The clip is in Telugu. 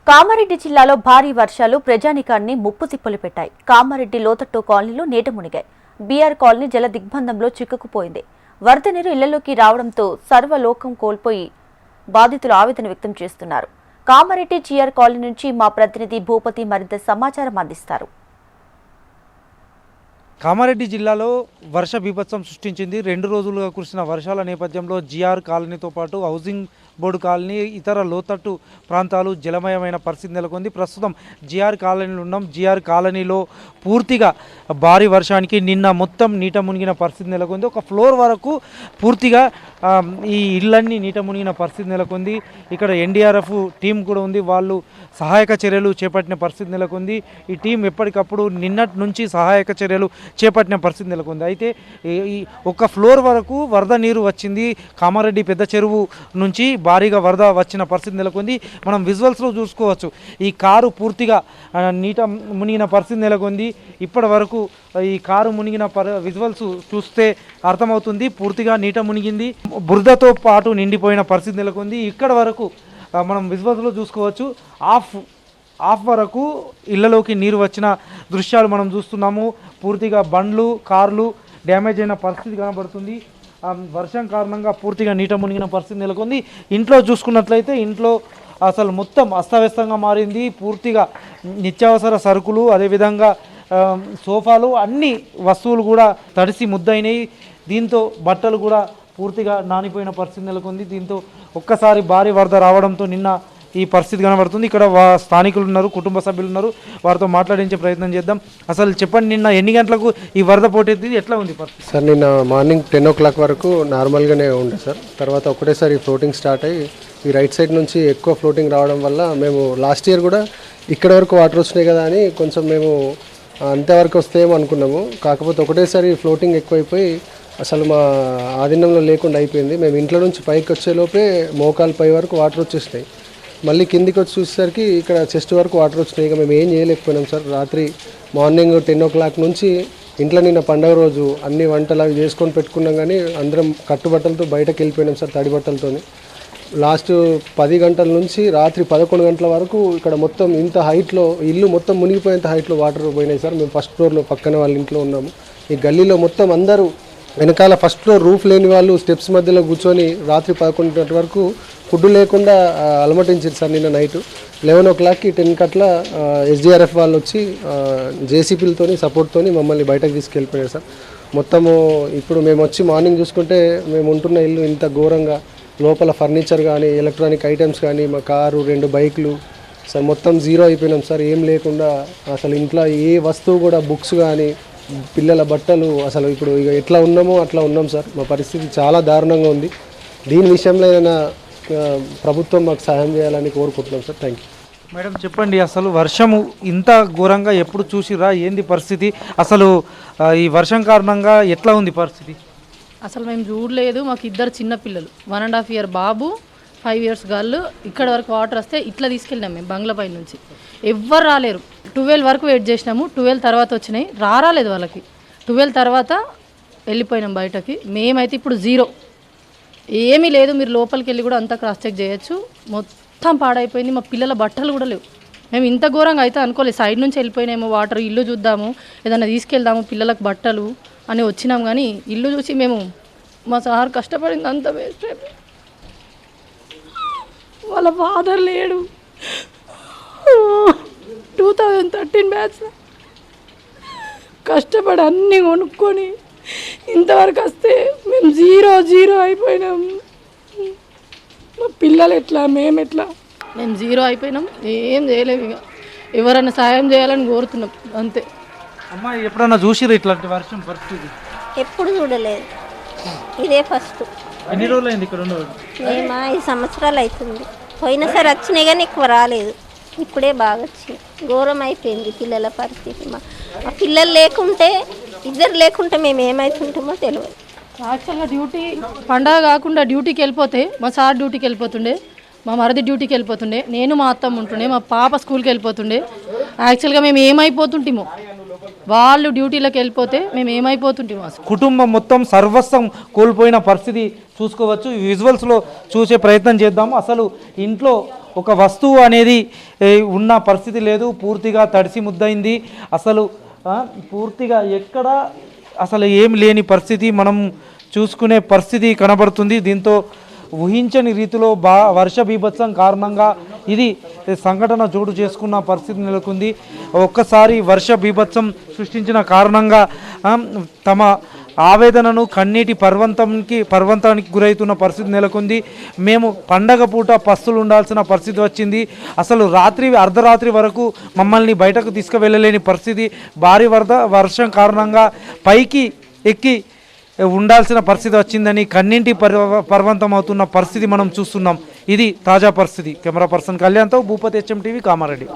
కామారెడ్డి జిల్లాలో భారీ వర్షాలు ప్రజానికాన్ని ముప్పు తిప్పలు పెట్టాయి. కామారెడ్డి లోతట్టు కాలనీలో నీట మునిగాయి. బీఆర్ కాలనీ జల దిగ్బంధంలో చిక్కుకుపోయింది. వరద నీరు ఇళ్లలోకి రావడంతో సర్వలోకం కోల్పోయి బాధితులు ఆవేదన వ్యక్తం చేస్తున్నారు. కామారెడ్డి జీఆర్ కాలనీ నుంచి మా ప్రతినిధి భూపతి మరింత సమాచారం అందిస్తారు. కామారెడ్డి జిల్లాలో వర్ష బీభత్సం సృష్టించింది. 2 రోజులుగా కురిసిన వర్షాల నేపథ్యంలో జీఆర్ కాలనీతో పాటు హౌసింగ్ బోర్డు కాలనీ, ఇతర లోతట్టు ప్రాంతాలు జలమయమైన పరిస్థితి నెలకొంది. ప్రస్తుతం జీఆర్ కాలనీలో ఉన్నాం. జీఆర్ కాలనీలో పూర్తిగా భారీ వర్షానికి నిన్న మొత్తం నీట మునిగిన పరిస్థితి నెలకొంది. ఒక ఫ్లోర్ వరకు పూర్తిగా ఈ ఇళ్ళన్నీ నీట మునిగిన పరిస్థితి నెలకొంది. ఇక్కడ ఎన్డీఆర్ఎఫ్ టీం కూడా ఉంది. వాళ్ళు సహాయక చర్యలు చేపట్టిన పరిస్థితి నెలకొంది. ఈ టీం ఎప్పటికప్పుడు నిన్నటి నుంచి సహాయక చర్యలు చేపట్టిన పరిస్థితి నెలకొంది. అయితే ఈ ఒక ఫ్లోర్ వరకు వరద నీరు వచ్చింది. కామారెడ్డి పెద్ద చెరువు నుంచి భారీగా వరద వచ్చిన పరిస్థితి నెలకొంది. మనం విజువల్స్లో చూసుకోవచ్చు. ఈ కారు పూర్తిగా నీట మునిగిన పరిస్థితి నెలకొంది. ఇప్పటి వరకు ఈ కారు మునిగిన విజువల్స్ చూస్తే అర్థమవుతుంది. పూర్తిగా నీట మునిగింది. బురదతో పాటు నిండిపోయిన పరిస్థితి నెలకొంది. ఇక్కడ వరకు మనం విజువల్స్లో చూసుకోవచ్చు. ఆఫ్ వరకు ఇళ్లలోకి నీరు వచ్చిన దృశ్యాలు మనం చూస్తున్నాము. పూర్తిగా బండ్లు, కార్లు డ్యామేజ్ అయిన పరిస్థితి కనబడుతుంది. వర్షం కారణంగా పూర్తిగా నీట మునిగిన పరిస్థితి నెలకొంది. ఇంట్లో చూసుకున్నట్లయితే ఇంట్లో అసలు మొత్తం అస్తవ్యస్తంగా మారింది. పూర్తిగా నిత్యావసర సరుకులు, అదేవిధంగా సోఫాలు, అన్ని వస్తువులు కూడా తడిసి ముద్దయినాయి. దీంతో బట్టలు కూడా పూర్తిగా నానిపోయిన పరిస్థితి నెలకొంది. దీంతో ఒక్కసారి భారీ వరద రావడంతో నిన్న ఈ పరిస్థితి కనబడుతుంది. ఇక్కడ స్థానికులు ఉన్నారు, కుటుంబ సభ్యులు ఉన్నారు. వారితో మాట్లాడించే ప్రయత్నం చేద్దాం. అసలు చెప్పండి, నిన్న ఎన్ని గంటలకు ఈ వరద పోటెత్తి ఎట్లా ఉంది పరిస్థితి? సార్, నిన్న మార్నింగ్ 10 o'clock వరకు నార్మల్గానే ఉండే సార్. తర్వాత ఒకటేసారి ఫ్లోటింగ్ స్టార్ట్ అయ్యి ఈ రైట్ సైడ్ నుంచి ఎక్కువ ఫ్లోటింగ్ రావడం వల్ల మేము లాస్ట్ ఇయర్ కూడా ఇక్కడ వరకు వాటర్ వచ్చినాయి కదా అని కొంచెం మేము అంతవరకు వస్తాయేమో అనుకున్నాము. కాకపోతే ఒకటేసారి ఫ్లోటింగ్ ఎక్కువైపోయి అసలు మా ఆధీనంలో లేకుండా అయిపోయింది. మేము ఇంట్లో నుంచి పైకి వచ్చేలోపే మోకాలు పై వరకు వాటర్ వచ్చేసినాయి. మళ్ళీ కిందికి వచ్చి చూసేసరికి ఇక్కడ చెస్ట్ వరకు వాటర్ వచ్చినాయి. ఇక మేము ఏం చేయలేకపోయినాం సార్. రాత్రి మార్నింగ్ 10 o'clock నుంచి ఇంట్లో నిన్న పండగ రోజు అన్ని వంటలు అవి చేసుకొని పెట్టుకున్నాం, కానీ అందరం కట్టుబట్టలతో బయటకు వెళ్ళిపోయినాం సార్, తడి బట్టలతో. లాస్ట్ 10 గంటల నుంచి రాత్రి 11 గంటల వరకు ఇక్కడ మొత్తం ఇంత హైట్లో ఇల్లు మొత్తం మునిగిపోయేంత హైట్లో వాటర్ పోయినాయి సార్. మేము ఫస్ట్ ఫ్లోర్లో పక్కన వాళ్ళ ఇంట్లో ఉన్నాము. ఈ గల్లీలో మొత్తం అందరూ వెనకాల ఫస్ట్ ఫ్లోర్ రూఫ్ లేని వాళ్ళు స్టెప్స్ మధ్యలో కూర్చొని రాత్రి 11 గంటల వరకు ఫుడ్ లేకుండా అలమటించారు సార్. నిన్న నైట్ 11 o'clockకి 10 అట్లా ఎస్డీఆర్ఎఫ్ వాళ్ళు వచ్చి జేసీపీలతో సపోర్ట్తో మమ్మల్ని బయటకు తీసుకెళ్ళిపోయారు సార్. మొత్తము ఇప్పుడు మేము వచ్చి మార్నింగ్ చూసుకుంటే మేము ఉంటున్న ఇల్లు ఇంత ఘోరంగా, లోపల ఫర్నిచర్ కానీ, ఎలక్ట్రానిక్ ఐటమ్స్ కానీ, మా కారు, 2 బైకులు సార్ మొత్తం జీరో అయిపోయినాం సార్. ఏం లేకుండా అసలు ఇంట్లో ఏ వస్తువు కూడా, బుక్స్ కానీ, పిల్లల బట్టలు, అసలు ఇప్పుడు ఇక ఎట్లా ఉన్నామో అట్లా ఉన్నాం సార్. మా పరిస్థితి చాలా దారుణంగా ఉంది. దీని విషయంలో ఏదైనా ప్రభుత్వం మాకు సహాయం చేయాలని కోరుకుంటున్నాం సార్. Thank you. మేడం చెప్పండి, అసలు వర్షము ఇంత ఘోరంగా ఎప్పుడు చూసిరా? ఏంది పరిస్థితి? అసలు ఈ వర్షం కారణంగా ఎట్లా ఉంది పరిస్థితి? అసలు మేము చూడలేదు. మాకు 2 చిన్న పిల్లలు, 1.5 year బాబు, 5 years గర్ల్. ఇక్కడ వరకు వాటర్ వస్తే ఇట్లా తీసుకెళ్ళినాం మేము బంగ్లాపై నుంచి. ఎవ్వరు రాలేరు. 12 వరకు వెయిట్ చేసినాము. 12 తర్వాత వచ్చినాయి, రాలేదు వాళ్ళకి. 12 తర్వాత వెళ్ళిపోయినాం బయటకి. మేమైతే ఇప్పుడు జీరో, ఏమీ లేదు. మీరు లోపలికి వెళ్ళి కూడా అంతా క్రాస్ చెక్ చేయొచ్చు. మొత్తం పాడైపోయింది. మా పిల్లల బట్టలు కూడా లేవు. మేము ఇంత ఘోరంగా అయితే అనుకోలేదు. సైడ్ నుంచి వెళ్ళిపోయినామో వాటర్, ఇల్లు చూద్దాము, ఏదైనా తీసుకెళ్దాము పిల్లలకు బట్టలు అని వచ్చినాం. కానీ ఇల్లు చూసి మేము, మా సార్ కష్టపడింది అంత వేస్ట్ అయిపోయింది. వాళ్ళ ఫాదర్ లేడు. 2013 బ్యాచ్ కష్టపడి అన్నీ కొనుక్కొని ఇంతవరకు వస్తే మేము జీరో అయిపోయినాం. మా పిల్లలు ఎట్లా, మేము ఎట్లా? మేము జీరో అయిపోయినాం. ఏం చేయలేము. ఇక ఎవరైనా సాయం చేయాలని కోరుతున్నాం అంతే. అమ్మ, ఎప్పుడన్నా చూసిరా ఇట్లాంటి వర్షం పరిస్థితి? ఎప్పుడు చూడలేదు, ఇదే ఫస్ట్. ఎన్ని రోజులు అయింది ఇక్కడ ఉండదు? మేము 5 సంవత్సరాలు అవుతుంది. పోయినసారి వచ్చినాయి కానీ ఎక్కువ రాలేదు. ఇప్పుడే బాగా వచ్చింది. ఘోరం అయిపోయింది పిల్లల పరిస్థితి. మా పిల్లలు లేకుంటే, 2 లేకుంటే మేము ఏమవుతుంటామో తెలియదు. యాక్చువల్గా డ్యూటీ పండగ కాకుండా డ్యూటీకి వెళ్ళిపోతే మా సార్ డ్యూటీకి వెళ్ళిపోతుండే, మా మరిది డ్యూటీకి వెళ్ళిపోతుండే, నేను మా అత్తమ్మ ఉంటుండే, మా పాప స్కూల్కి వెళ్ళిపోతుండే. యాక్చువల్గా మేము ఏమైపోతుంటామో, వాళ్ళు డ్యూటీలకు వెళ్ళిపోతే మేము ఏమైపోతుంటామో. కుటుంబం మొత్తం సర్వస్వం కోల్పోయిన పరిస్థితి చూసుకోవచ్చు. విజువల్స్లో చూసే ప్రయత్నం చేద్దాము. అసలు ఇంట్లో ఒక వస్తువు అనేది ఉన్న పరిస్థితి లేదు, పూర్తిగా తడిసి ముద్దయింది. అసలు పూర్తిగా ఎక్కడ అసలు ఏం లేని పరిస్థితి మనం చూసుకునే పరిస్థితి కనబడుతుంది. దీంతో ఊహించని రీతిలో వర్ష బీభత్సం కారణంగా ఇది సంఘటన చోటు చేసుకున్న పరిస్థితి నెలకొంది. ఒక్కసారి వర్ష బీభత్సం సృష్టించిన కారణంగా తమ ఆవేదనను కన్నీటి పర్వంతానికి గురవుతున్న పరిస్థితి నెలకొంది. మేము పండగ పూట పస్తులు ఉండాల్సిన పరిస్థితి వచ్చింది. అసలు అర్ధరాత్రి వరకు మమ్మల్ని బయటకు తీసుకువెళ్ళలేని పరిస్థితి. భారీ వర్షం కారణంగా పైకి ఎక్కి ఉండాల్సిన పరిస్థితి వచ్చిందని కన్నీటి పర్వంతం అవుతున్న పరిస్థితి మనం చూస్తున్నాం. ఇది తాజా పరిస్థితి. కెమెరా పర్సన్ కళ్యాణ్తో భూపతి HM టీవీ కామారెడ్డి.